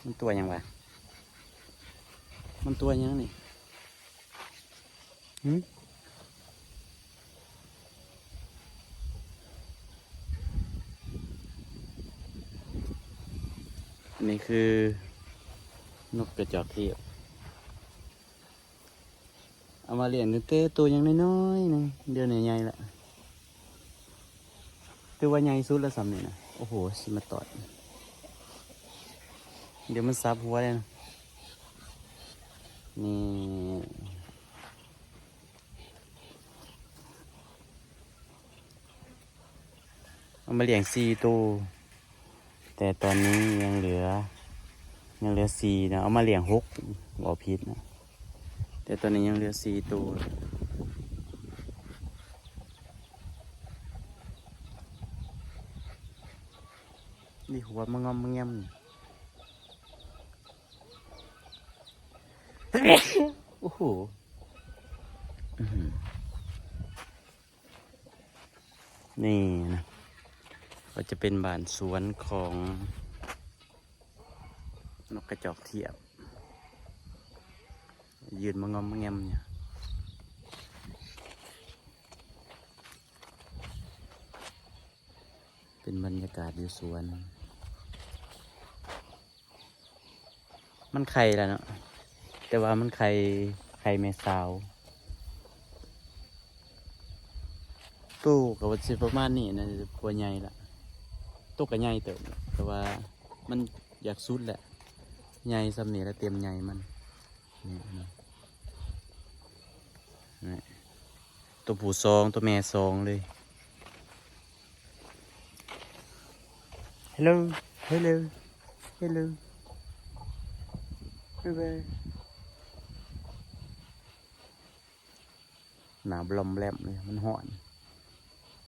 มันตัวยังวะมันตัวยังนี่นี่คือนกกระจอกเทศเอามาเลี้ยงเต้ตัวยังน้อยๆนึงเดี๋ยวใหญ่ๆละตัวว่าใหญ่สุดแล้วสำนี่นะโอ้โหสิมาต่อยเดี๋ยวมันซับหัวเลยนะนี่เอามาเลี้ยง4 ตัวแต่ตอนนี้ยังเหลือ4นะเอามาเลี้ยง6บ่ผิดนะแต่ตอนนี้ยังเหลือ4 ตัวนี่หัวมันงอมมันแงมโอ้โหนี่นะก็จะเป็นบ้านสวนของนกกระจอกเทียบยืนมางอมมาแงมเนี่ยเป็นบรรยากาศอยู่สวนมันไข่แล้วเนาะแต่ว่ามันไข่แม่สาวตู้กับวัตถุประมาณนี้นะตัวใหญ่ละตู้กับใหญ่เติมแต่ว่ามันอยากสุดแหละใหญ่สำเนียแล้วเต็มใหญ่มันนี่ตัวผู้2ตัวแม่2เลย Hello Hello Hello Bye bye หนาวบลอมแลมเลยมันหอน